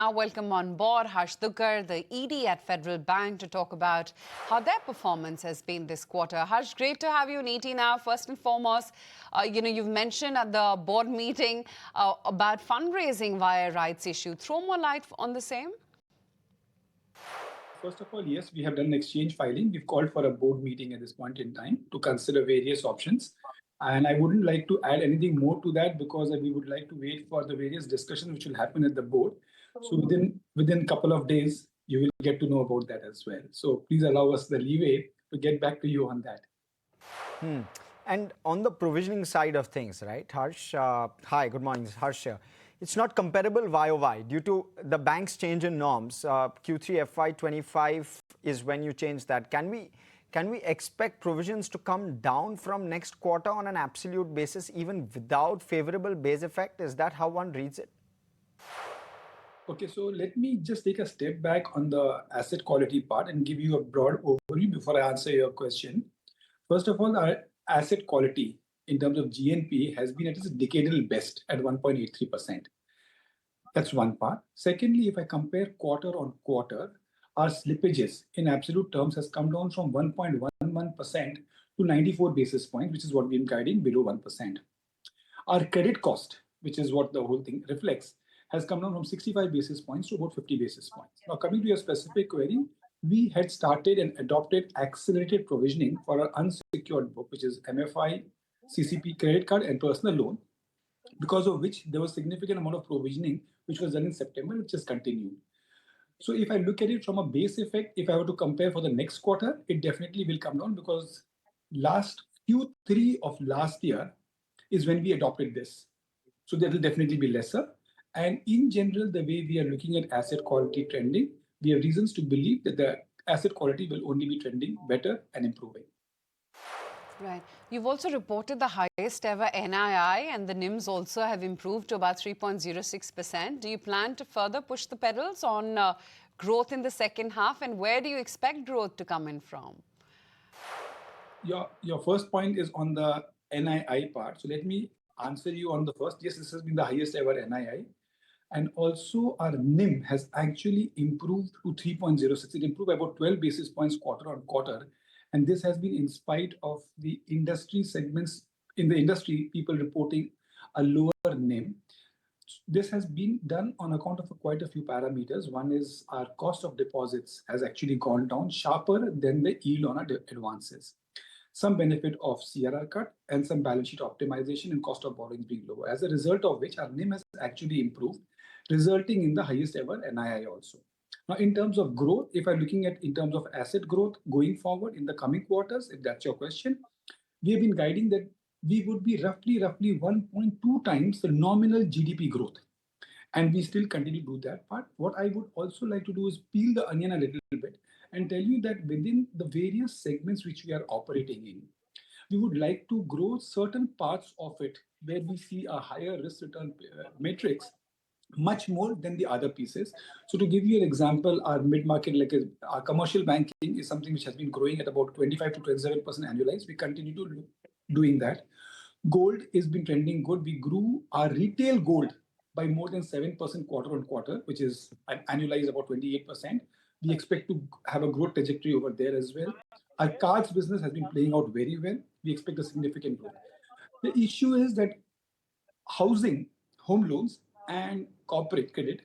Now welcome on board Harsh Dugar, the ED at Federal Bank, to talk about how their performance has been this quarter. Harsh, great to have you in ET now. First and foremost, you've mentioned at the board meeting about fundraising via rights issue. Throw more light on the same. First of all, yes, we have done an exchange filing. We've called for a board meeting at this point in time to consider various options. And I wouldn't like to add anything more to that because we would like to wait for the various discussions which will happen at the board. So within a couple of days, you will get to know about that as well. So please allow us the leeway to get back to you on that. And on the provisioning side of things, right, Harsh? Hi, good morning, Harsh. It's not comparable YOY due to the bank's change in norms. Q3 FY25 is when you change that. Can we expect provisions to come down from next quarter on an absolute basis, even without favorable base effect? Is that how one reads it? Okay, so let me just take a step back on the asset quality part and give you a broad overview before I answer your question. First of all, our asset quality in terms of GNP has been at its decadal best at 1.83%. That's one part. Secondly, if I compare quarter on quarter, our slippages in absolute terms has come down from 1.11% to 94 basis points, which is what we've been guiding below 1%. Our credit cost, which is what the whole thing reflects, has come down from 65 basis points to about 50 basis points. Now, coming to your specific query, we had started and adopted accelerated provisioning for our unsecured book, which is MFI, CCP credit card, and personal loan, because of which there was significant amount of provisioning which was done in September, which has continued. So if I look at it from a base effect, if I were to compare for the next quarter, it definitely will come down because last Q3 of last year is when we adopted this. So that will definitely be lesser. And in general, the way we are looking at asset quality trending, we have reasons to believe that the asset quality will only be trending better and improving. Right. You've also reported the highest ever NII, and the NIMs also have improved to about 3.06%. Do you plan to further push the pedals on growth in the second half, and where do you expect growth to come in from? Your first point is on the NII part. So let me answer you on the first. Yes, this has been the highest ever NII. And also our NIM has actually improved to 3.06. It improved by about 12 basis points quarter on quarter. And this has been in spite of the industry segments in the industry, people reporting a lower NIM. This has been done on account of quite a few parameters. One is our cost of deposits has actually gone down sharper than the yield on our advances. Some benefit of CRR cut and some balance sheet optimization and cost of borrowings being lower. As a result of which our NIM has actually improved, resulting in the highest ever NII also. Now, in terms of growth, if I'm looking at in terms of asset growth going forward in the coming quarters, if that's your question, we have been guiding that we would be roughly 1.2 times the nominal GDP growth. And we still continue to do that part. What I would also like to do is peel the onion a little bit and tell you that within the various segments which we are operating in, we would like to grow certain parts of it where we see a higher risk return matrix much more than the other pieces. So to give you an example, our mid-market, our commercial banking is something which has been growing at about 25 to 27% annualized. We continue to doing that. Gold has been trending good. We grew our retail gold by more than 7% quarter on quarter, which is annualized about 28%. We expect to have a growth trajectory over there as well. Our cards business has been playing out very well. We expect a significant growth. The issue is that housing, home loans, and corporate credit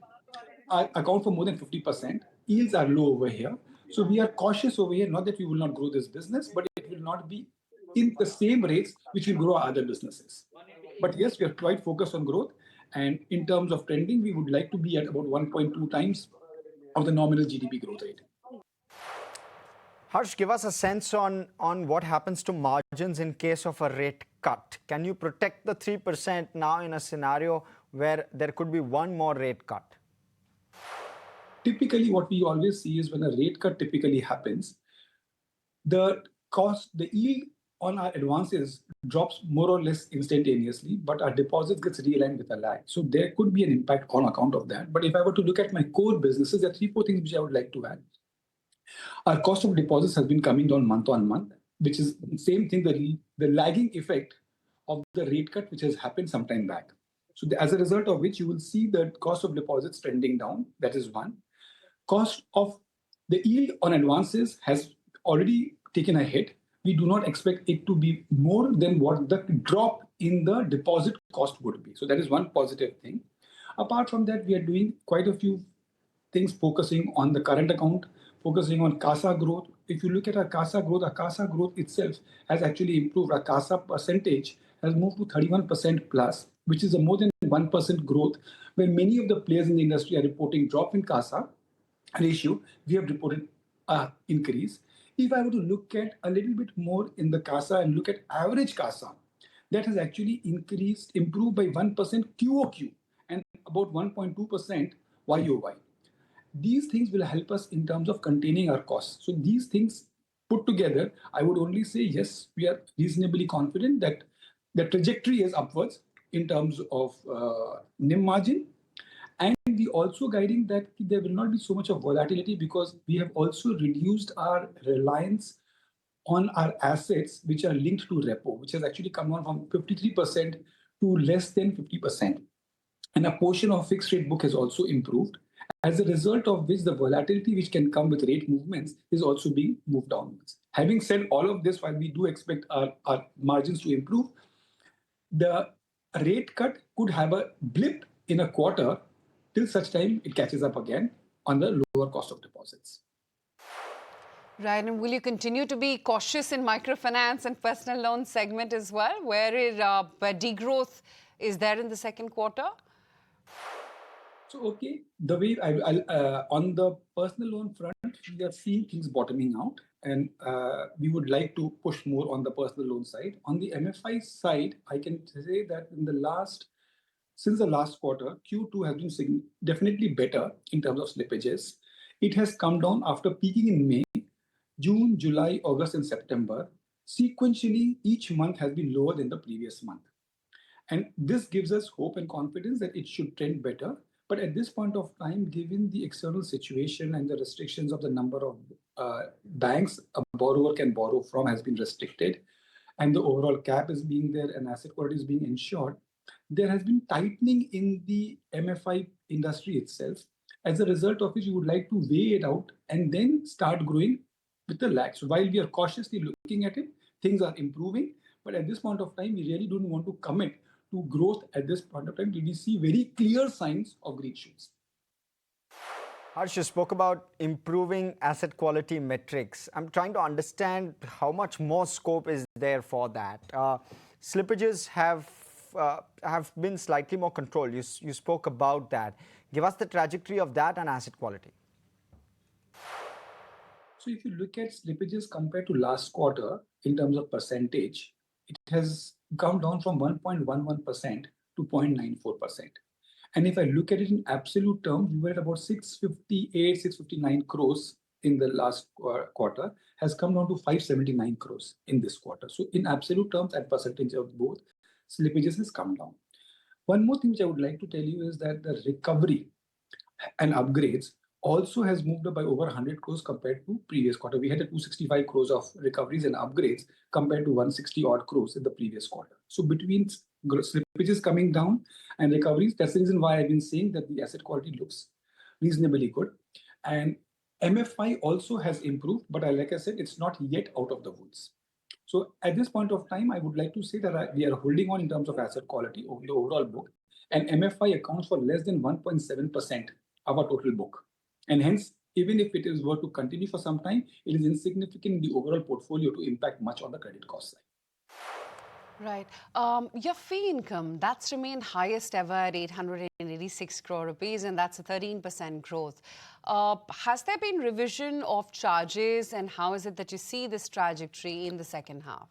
account for more than 50%. Yields are low over here. So we are cautious over here, not that we will not grow this business, but it will not be in the same rates which will grow our other businesses. But yes, we are quite focused on growth. And in terms of trending, we would like to be at about 1.2 times of the nominal GDP growth rate. Harsh, give us a sense on what happens to margins in case of a rate cut. Can you protect the 3% now in a scenario where there could be one more rate cut? Typically, what we always see is when a rate cut typically happens, the yield on our advances drops more or less instantaneously, but our deposits gets realigned with a lag. So there could be an impact on account of that. But if I were to look at my core businesses, there are 3-4 things which I would like to add. Our cost of deposits has been coming down month on month, which is the same thing, the lagging effect of the rate cut which has happened some time back. So as a result of which, you will see the cost of deposits trending down. That is one. Cost of the yield on advances has already taken a hit. We do not expect it to be more than what the drop in the deposit cost would be. So that is one positive thing. Apart from that, we are doing quite a few things focusing on the current account, focusing on CASA growth. If you look at our CASA growth itself has actually improved. Our CASA percentage has moved to 31% plus, which is a more than 1% growth, where many of the players in the industry are reporting drop in CASA ratio. We have reported increase. If I were to look at a little bit more in the CASA and look at average CASA, that has actually improved by 1% QOQ and about 1.2% YOY. These things will help us in terms of containing our costs. So these things put together, I would only say, yes, we are reasonably confident that the trajectory is upwards in terms of NIM margin. And we also guiding that there will not be so much of volatility because we have also reduced our reliance on our assets which are linked to repo, which has actually come down from 53% to less than 50%. And a portion of fixed rate book has also improved, as a result of which the volatility which can come with rate movements is also being moved downwards. Having said all of this, while we do expect our margins to improve, the rate cut could have a blip in a quarter till such time it catches up again on the lower cost of deposits. Right, and will you continue to be cautious in microfinance and personal loan segment as well, where degrowth is there in the second quarter? So, okay, the way on the personal loan front, we are seeing things bottoming out, and we would like to push more on the personal loan side. On the MFI side, I can say that since the last quarter, Q2 has been definitely better in terms of slippages. It has come down after peaking in May, June, July, August, and September. Sequentially, each month has been lower than the previous month. And this gives us hope and confidence that it should trend better. But at this point of time, given the external situation and the restrictions of the number of banks a borrower can borrow from has been restricted, and the overall cap is being there and asset quality is being ensured, there has been tightening in the MFI industry itself, as a result of which you would like to weigh it out and then start growing with the lag. So while we are cautiously looking at it, things are improving. But at this point of time, we really don't want to commit to growth at this point of time till we see very clear signs of green shoots. Harsh, you spoke about improving asset quality metrics. I'm trying to understand how much more scope is there for that. Slippages have been slightly more controlled. You spoke about that. Give us the trajectory of that and asset quality. So if you look at slippages compared to last quarter in terms of percentage, it has come down from 1.11% to 0.94%. And if I look at it in absolute terms, we were at about 658, 659 crores in the last quarter, has come down to 579 crores in this quarter. So in absolute terms and percentage of both, slippages has come down. One more thing which I would like to tell you is that the recovery and upgrades also has moved up by over 100 crores compared to previous quarter. We had a 265 crores of recoveries and upgrades compared to 160 odd crores in the previous quarter. So between slippages coming down and recoveries, that's the reason why I've been saying that the asset quality looks reasonably good. And MFI also has improved, but like I said, it's not yet out of the woods. So at this point of time, I would like to say that we are holding on in terms of asset quality over the overall book, and MFI accounts for less than 1.7% of our total book. And hence, even if it is were to continue for some time, it is insignificant in the overall portfolio to impact much on the credit cost side. Right. Your fee income, that's remained highest ever at 886 crore rupees, and that's a 13% growth. Has there been revision of charges, and how is it that you see this trajectory in the second half?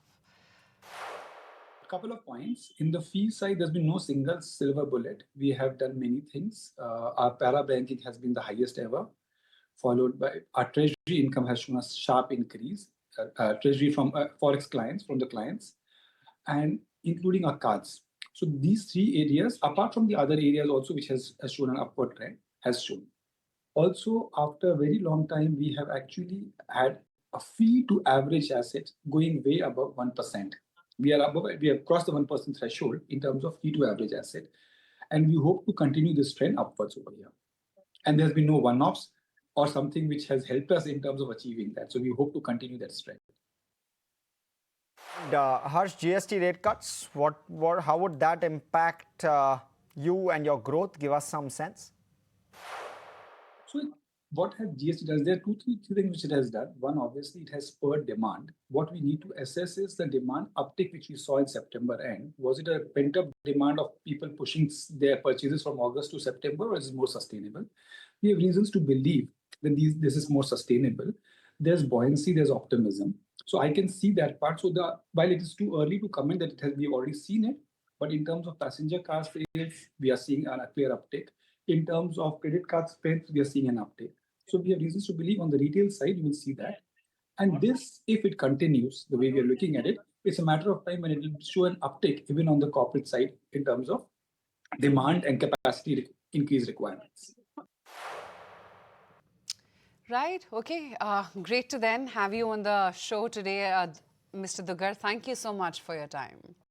A couple of points. In the fee side, there's been no single silver bullet. We have done many things. Our para banking has been the highest ever, followed by our treasury income has shown a sharp increase. Treasury from forex clients, from the clients, and including our cards. So these three areas, apart from the other areas also, which has shown an upward trend, has shown. Also, after a very long time, we have actually had a fee to average asset going way above 1%. We have crossed the 1% threshold in terms of fee to average asset. And we hope to continue this trend upwards over here. And there's been no one-offs or something which has helped us in terms of achieving that. So we hope to continue that trend. And, Harsh, GST rate cuts, how would that impact you and your growth? Give us some sense. So what has GST does? There are three things which it has done. One, obviously, it has spurred demand. What we need to assess is the demand uptick which we saw in September end. Was it a pent-up demand of people pushing their purchases from August to September, or is it more sustainable? We have reasons to believe that this is more sustainable. There's buoyancy, there's optimism. So I can see that part. So while it is too early to comment that we've already seen it, but in terms of passenger car sales, we are seeing a clear uptick. In terms of credit card spends, we are seeing an uptick. So we have reasons to believe on the retail side, you will see that. And this, if it continues the way we are looking at it, it's a matter of time when it will show an uptick even on the corporate side in terms of demand and capacity increase requirements. Right. Okay. Great to then have you on the show today, Mr. Dugar. Thank you so much for your time.